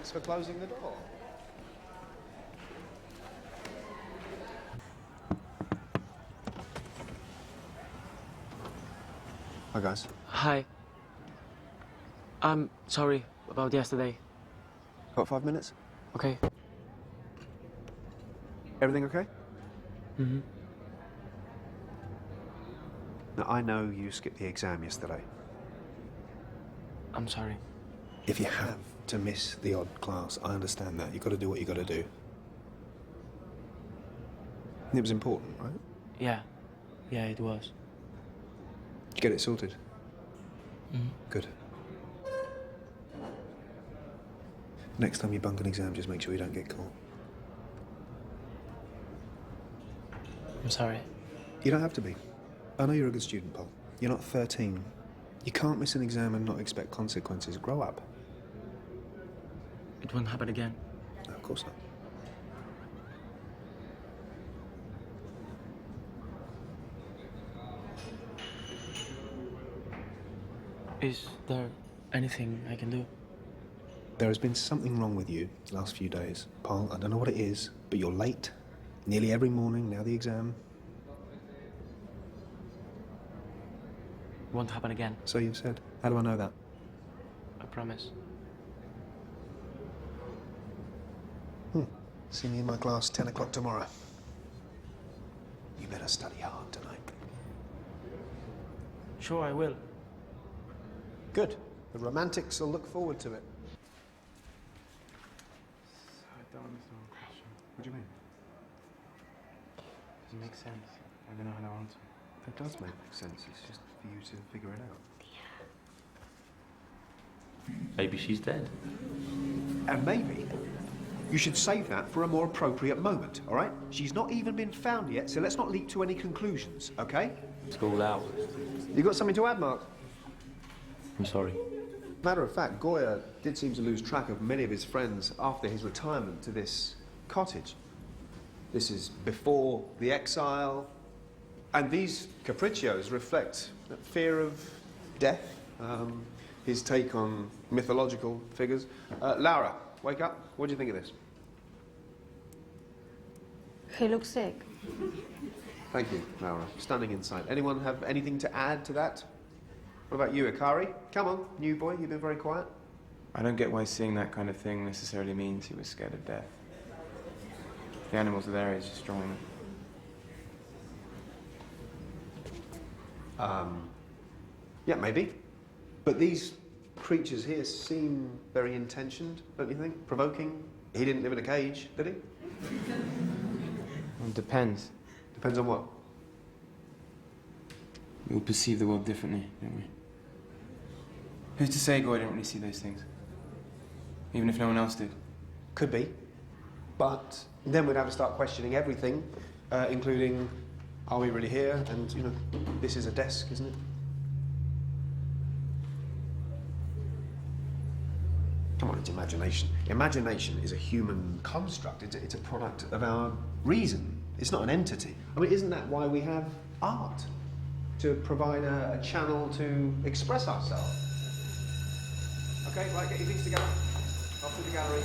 thanks for closing the door. Hi, guys. Hi. I'm sorry about yesterday. Got 5 minutes? Okay. Everything okay? Mm-hmm. Now, I know you skipped the exam yesterday. I'm sorry. If you have to miss the odd class, I understand that. You've got to do what you got to do. It was important, right? Yeah. Yeah, it was. Did you get it sorted? Mm-hmm. Good. Next time you bunk an exam, just make sure you don't get caught. I'm sorry. You don't have to be. I know you're a good student, Paul. You're not 13. You can't miss an exam and not expect consequences. Grow up. It won't happen again. No, of course not. Is there anything I can do? There has been something wrong with you the last few days. Paul, I don't know what it is, but you're late. Nearly every morning, now the exam. Won't happen again. So you've said. How do I know that? I promise. See me in my class, 10 o'clock tomorrow. You better study hard tonight. Sure, I will. Good. The romantics will look forward to it. I don't understand the question. What do you mean? Does it make sense? I don't know how to answer. It does make sense. It's just for you to figure it out. Maybe she's dead. And maybe you should save that for a more appropriate moment, all right? She's not even been found yet, so let's not leap to any conclusions, okay? School hours. You got something to add, Mark? I'm sorry. Matter of fact, Goya did seem to lose track of many of his friends after his retirement to this cottage. This is before the exile, and these capriccios reflect fear of death, his take on mythological figures. Laura, wake up. What do you think of this? He looks sick. Thank you, Laura. Stunning insight. Anyone have anything to add to that? What about you, Akari? Come on, new boy, you've been very quiet. I don't get why seeing that kind of thing necessarily means he was scared of death. If the animals are there, he's just drawing them. Yeah, maybe. But these creatures here seem very intentioned, don't you think? Provoking. He didn't live in a cage, did he? Well, it depends. Depends on what? We all perceive the world differently, don't we? Who's to say Goy didn't really see those things? Even if no one else did. Could be. But then we'd have to start questioning everything, including, are we really here? And, you know, this is a desk, isn't it? Come on, it's imagination. Imagination is a human construct. It's a product of our reason. It's not an entity. I mean, isn't that why we have art? To provide a channel to express ourselves. Okay, right, get your things together. Off to the gallery.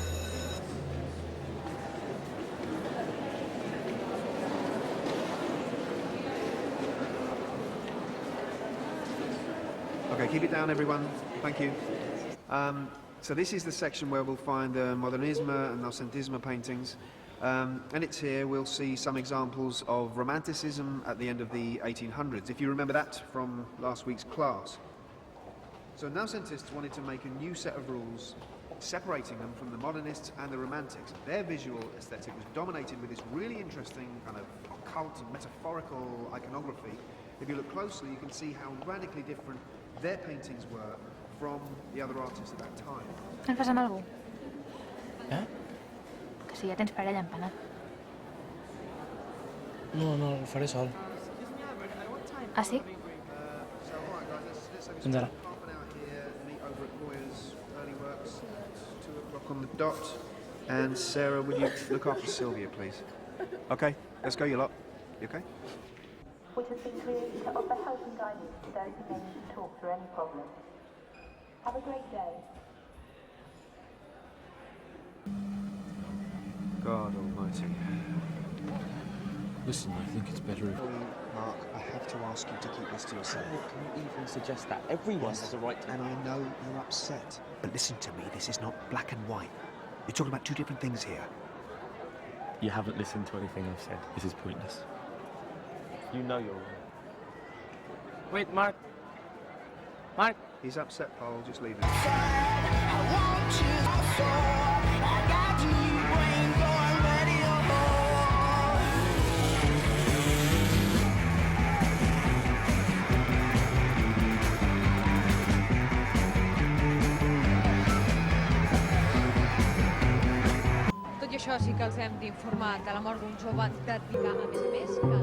Okay, keep it down, everyone. Thank you. So this is the section where we'll find the Modernisme and Noucentisme paintings. And it's here we'll see some examples of Romanticism at the end of the 1800s, if you remember that from last week's class. So Noucentists wanted to make a new set of rules, separating them from the Modernists and the Romantics. Their visual aesthetic was dominated with this really interesting kind of occult and metaphorical iconography. If you look closely, you can see how radically different their paintings were from the other artists at that time. Ens passem algú? Eh? Que si ja tens parella empanat. No, ho faré sol. Ah, sí? So, all right, guys, let's Fins ara. half an hour here, meet over at Moyer's Early Works at 2 o'clock on the dot. And Sarah, would you look after Sylvia, please? Okay, let's go, you lot. You okay? Which has been created to offer help and guidance to those who may need to talk through any problem. Have a great day. society. Listen, I think it's better if... Mark, I have to ask you to keep this to yourself. Can you even suggest that? Everyone has a right to... And I know you're upset. But listen to me, this is not black and white. You're talking about two different things here. You haven't listened to anything I've said. This is pointless. You know you're wrong. Wait, Mark. Mark. He's upset, Paul. Just leave him. Tot i això, sí que els hem d'informar de la mort d'un jove de Riga, a més, que